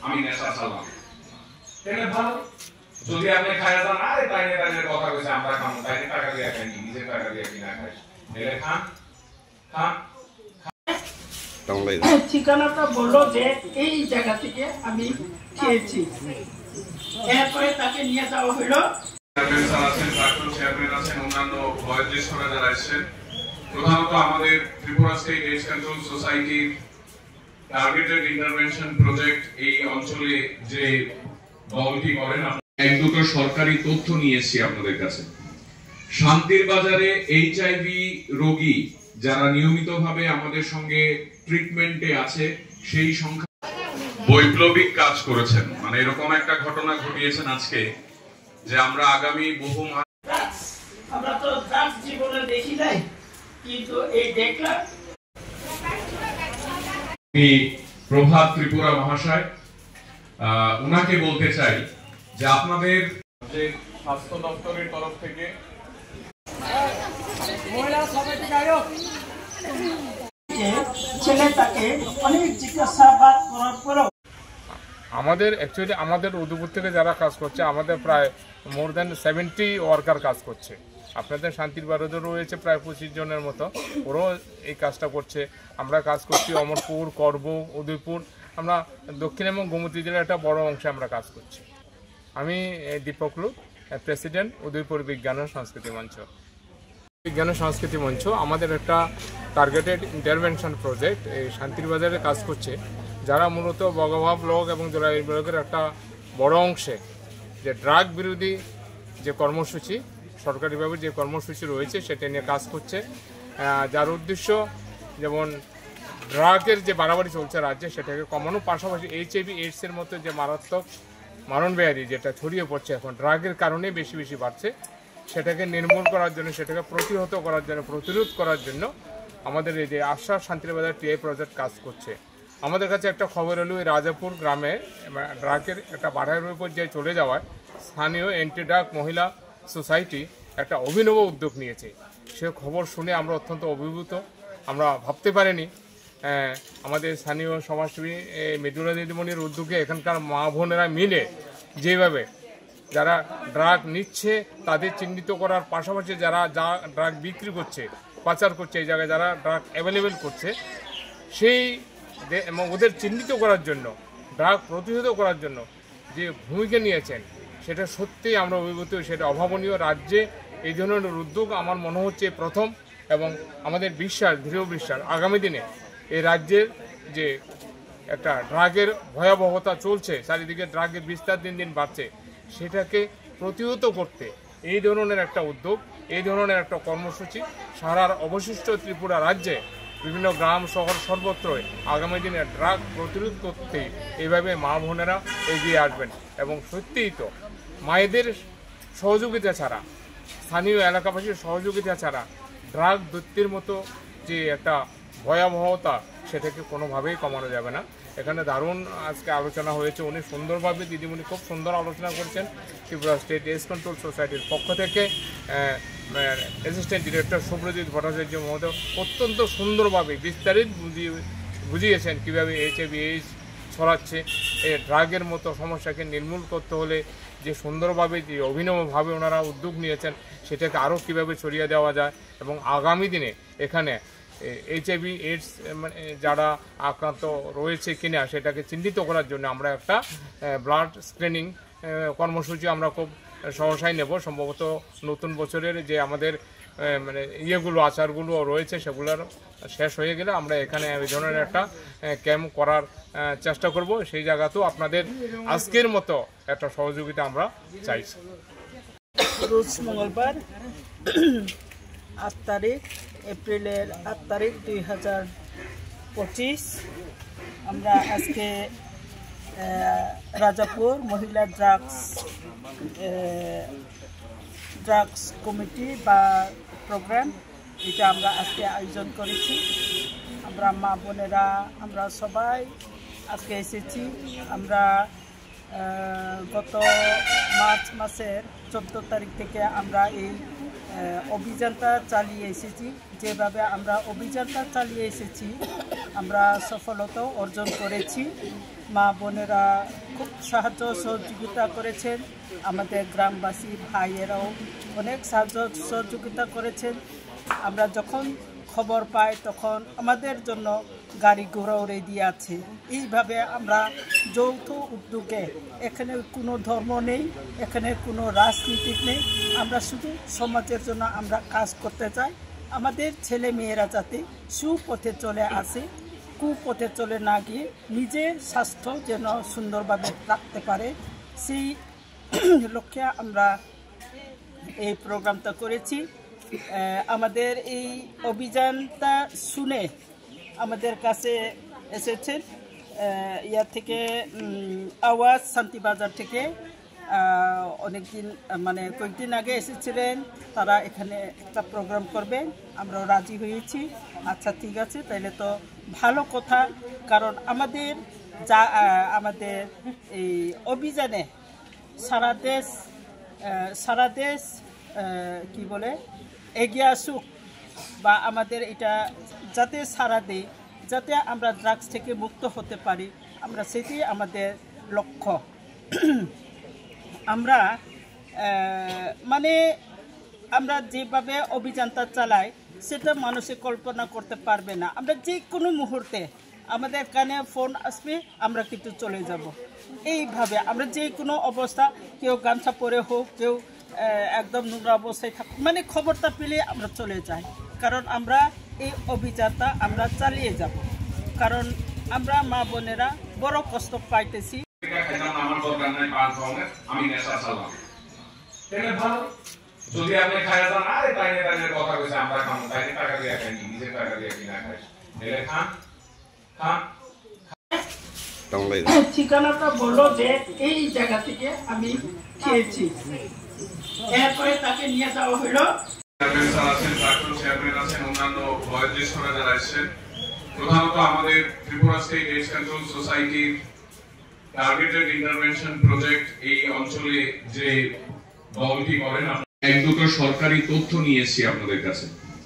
আমি নেশা ছাড়লাম, তাহলে ভালো। যদি আপনি খায় যান, আরে তাইনে কথা কইছে আমরা খাবো, তাইনে টাকা দিয়ে খাই, নিজের টাকা দিয়ে কিনা খাই, তাহলে খান খান। ঠিকানাটা বললো যে এই জায়গা থেকে আমি খেয়েছি। এরপরে তাকে নিয়ে যাওয়া হলো। অন্যান্য বয়োজ্যেষ্ঠরা যারা এসেছেন, প্রধানত আমাদের ত্রিপুরা স্টেট এইডস কন্ট্রোল সোসাইটির টার্গেটেড ইন্টারভেনশন প্রজেক্ট এই অঞ্চলে যে দলটি করেন, এক দুটো সরকারি তথ্য নিয়েছি আপনাদের কাছে। শান্তির বাজারে এইচআইভি রোগী যারা নিয়মিতভাবে আমাদের সঙ্গে ট্রিটমেন্টে আছে সেই সংখ্যা বৈপ্লবিক কাজ করেছেন। মানে এরকম একটা ঘটনা ঘটিয়েছেন আজকে যে আমরা আগামী বহু আমরা তো ড্রাগস জীবনে দেখি নাই, কিন্তু এই দেখলাম। প্রভাত ত্রিপুরা মহাশয়, উনাকে বলতে চাই যে আপনাদের যে স্বাস্থ্য দপ্তরের তরফ থেকে ছেলেটাকে অনেক জিজ্ঞাসাবাদ করার পরেও আমাদের অ্যাকচুয়ালি আমাদের উদয়পুর থেকে যারা কাজ করছে, আমাদের প্রায় মোর দ্যান 70 ওয়ার্কার কাজ করছে। আপনাদের শান্তির বাজারে রয়েছে প্রায় 25 জনের মতো, ওরাও এই কাজটা করছে। আমরা কাজ করছি অমরপুর, করব, উদয়পুর, আমরা দক্ষিণ এবং গোমতী জেলার একটা বড় অংশে আমরা কাজ করছি। আমি দীপক লুক, প্রেসিডেন্ট উদয়পুর বিজ্ঞান ও সংস্কৃতি মঞ্চ। বিজ্ঞান ও সংস্কৃতি মঞ্চ আমাদের একটা টার্গেটেড ইন্টারভেনশন প্রজেক্ট এই শান্তির বাজারে কাজ করছে, যারা মূলত বগাভা ব্লক এবং জোড়াই ব্লকের একটা বড় অংশে যে ড্রাগ বিরোধী যে কর্মসূচি, সরকারিভাবে যে কর্মসূচি রয়েছে সেটা নিয়ে কাজ করছে, যার উদ্দেশ্য যেমন ড্রাগের যে বাড়াবাড়ি চলছে রাজ্যে সেটাকে কমানো, পাশাপাশি এইচআইভি এইডসের মতো যে মারাত্মক মারণব্যাধি যেটা ছড়িয়ে পড়ছে এখন ড্রাগের কারণে বেশি বেশি বাড়ছে, সেটাকে নির্মূল করার জন্য, সেটাকে প্রতিহত করার জন্য, প্রতিরোধ করার জন্য আমাদের এই যে আশ্বাস শান্তির বাজার টিআই প্রজেক্ট কাজ করছে। আমাদের কাছে একটা খবর এলো, এই রাজাপুর গ্রামে ড্রাগের একটা বাড়াবাড়ি পর্যায়ে চলে যাওয়ায় স্থানীয় অ্যান্টি ড্রাগ মহিলা সোসাইটি একটা অভিনব উদ্যোগ নিয়েছে। সে খবর শুনে আমরা অত্যন্ত অভিভূত। আমরা ভাবতে পারিনি আমাদের স্থানীয় সমাজসেবী মৃদুলা দিদিমণির উদ্যোগে এখানকার মা বোনেরা মিলে যেভাবে যারা ড্রাগ নিচ্ছে তাদের চিহ্নিত করার পাশাপাশি যারা ড্রাগ বিক্রি করছে, পাচার করছে, এই জায়গায় যারা ড্রাগ অ্যাভেলেবেল করছে সেই এবং ওদের চিহ্নিত করার জন্য, ড্রাগ প্রতিহত করার জন্য যে ভূমিকা নিয়েছেন সেটা সত্যিই আমরা অভিভূত। সেটা অভাবনীয়। রাজ্যে এই ধরনের উদ্যোগ আমার মনে হচ্ছে প্রথম, এবং আমাদের বিশ্বাস, দৃঢ় বিশ্বাস আগামী দিনে এই রাজ্যের যে একটা ড্রাগের ভয়াবহতা চলছে, চারিদিকে ড্রাগের বিস্তার দিন দিন বাড়ছে, সেটাকে প্রতিহত করতে এই ধরনের একটা উদ্যোগ, এই ধরনের একটা কর্মসূচি সারার অবশিষ্ট ত্রিপুরা রাজ্যে বিভিন্ন গ্রাম শহর সর্বত্রই আগামী দিনে ড্রাগ প্রতিরোধ করতে এইভাবে মা বোনেরা এগিয়ে আসবেন। এবং সত্যিই তো মায়েদের সহযোগিতা ছাড়া, স্থানীয় এলাকাবাসীর সহযোগিতা ছাড়া ড্রাগ দৈত্যের মতো যে একটা ভয়াবহতা সেটাকে কোনোভাবেই কমানো যাবে না। এখানে দারুণ আজকে আলোচনা হয়েছে, উনি সুন্দরভাবে, দিদিমণি খুব সুন্দর আলোচনা করেছেন। ত্রিপুরা স্টেট এইডস কন্ট্রোল সোসাইটির পক্ষ থেকে অ্যাসিস্ট্যান্ট ডিরেক্টর সুব্রজিৎ ভট্টাচার্য মহোদয় অত্যন্ত সুন্দরভাবে বিস্তারিত বুঝিয়েছেন কীভাবে এইচআইভি এইডস ছড়াচ্ছে। এই ড্রাগের মতো সমস্যাকে নির্মূল করতে হলে যে সুন্দরভাবে, যে অভিনবভাবে ওনারা উদ্যোগ নিয়েছেন সেটাকে আরও কীভাবে ছড়িয়ে দেওয়া যায়, এবং আগামী দিনে এখানে এইচআইভি এইডস যারা আক্রান্ত রয়েছে কিনা সেটাকে চিহ্নিত করার জন্য আমরা একটা ব্লাড স্ক্রিনিং কর্মসূচি আমরা খুব সহসাই নেব। সম্ভবত নতুন বছরের যে আমাদের ইয়েগুলো, আচারগুলো রয়েছে সেগুলোর শেষ হয়ে গেলে আমরা এখানে এই ধরনের একটা ক্যাম্প করার চেষ্টা করব। সেই জায়গাতেও আপনাদের আজকের মতো একটা সহযোগিতা আমরা চাইছি। রোজ মঙ্গলবার 8 তারিখ এপ্রিলের 8 তারিখ 2025 আমরা আজকে রাজাপুর মহিলা ড্রাগস কমিটি বা প্রোগ্রাম, এটা আমরা আজকে আয়োজন করেছি। আমরা মা বোনেরা আমরা সবাই আজকে এসেছি। আমরা গত মার্চ মাসের 14 তারিখ থেকে আমরা এই অভিযানটা চালিয়ে এসেছি। যেভাবে আমরা অভিযানটা চালিয়ে এসেছি আমরা সফলতা অর্জন করেছি। মা বোনেরা খুব সাহায্য সহযোগিতা করেছেন, আমাদের গ্রামবাসী ভাইয়েরাও অনেক সাহায্য সহযোগিতা করেছেন। আমরা যখন খবর পাই তখন আমাদের জন্য গাড়ি ঘোড়াও রেডি আছে। এইভাবে আমরা যৌথ উদ্যোগে, এখানে কোনো ধর্ম নেই, এখানে কোনো রাজনীতি নেই, আমরা শুধু সমাজের জন্য আমরা কাজ করতে চাই। আমাদের ছেলে মেয়েরা যাতে সুপথে চলে আসে, কুপথে চলে না গিয়ে নিজের স্বাস্থ্য যেন সুন্দরভাবে রাখতে পারে, সেই লক্ষ্যে আমরা এই প্রোগ্রামটা করেছি। আমাদের এই অভিযানটা শুনে আমাদের কাছে এসেছেন ইয়া থেকে আওয়াজ শান্তিবাজার থেকে অনেকদিন মানে কয়েকদিন আগে এসেছিলেন, তারা এখানে একটা প্রোগ্রাম করবেন। আমরাও রাজি হয়েছি। আচ্ছা ঠিক আছে, তাইলে তো ভালো কথা, কারণ আমাদের এই অভিযানে সারা দেশ কি বলে এগিয়ে আসুক, বা আমাদের এটা যাতে সারা দেয়, যাতে আমরা ড্রাগস থেকে মুক্ত হতে পারি, আমরা সেটাই আমাদের লক্ষ্য। আমরা আমরা যেভাবে অভিযানটা চালাই সেটা মানুষে কল্পনা করতে পারবে না। আমরা যে কোনো মুহূর্তে আমাদের কানে ফোন আসবে, আমরা কিন্তু চলে যাব। এইভাবে আমরা যে কোনো অবস্থা, কেউ গামছা পরে হোক, কেউ একদম নোংরা অবস্থায় থাকুক, মানে খবরটা পেলে আমরা চলে যাই, কারণ আমরা এই অভিযানটা আমরা চালিয়ে যাব, কারণ আমরা মা বোনেরা বড় কষ্ট পাইতেছি। যদি আপনি খায় যান, আরে তাইনে তাইনের কথা কইছে আমরা খাবো, তাইনে টাকা দিয়ে খাই, নিজের টাকা দিয়ে কিনা খাই, এলে খান খান। ঠিকানাটা বললো যে এই জায়গা থেকে আমি খেয়েছি। এরপরে তাকে নিয়ে যাওয়া হলো। চেয়ারম্যান স্যার আছেন, প্রাক্তন চেয়ারম্যান আছেন, অন্যান্য বয়োজ্যেষ্ঠরা যারা আসছেন। প্রধানত আমাদের ত্রিপুরা স্টেট এইডস কন্ট্রোল সোসাইটির টার্গেটেড ইন্টারভেনশন প্রজেক্ট এই অঞ্চলে যে দলটি করেন, এক দুটো সরকারি তথ্য নিয়ে এসেছি আপনাদের কাছে।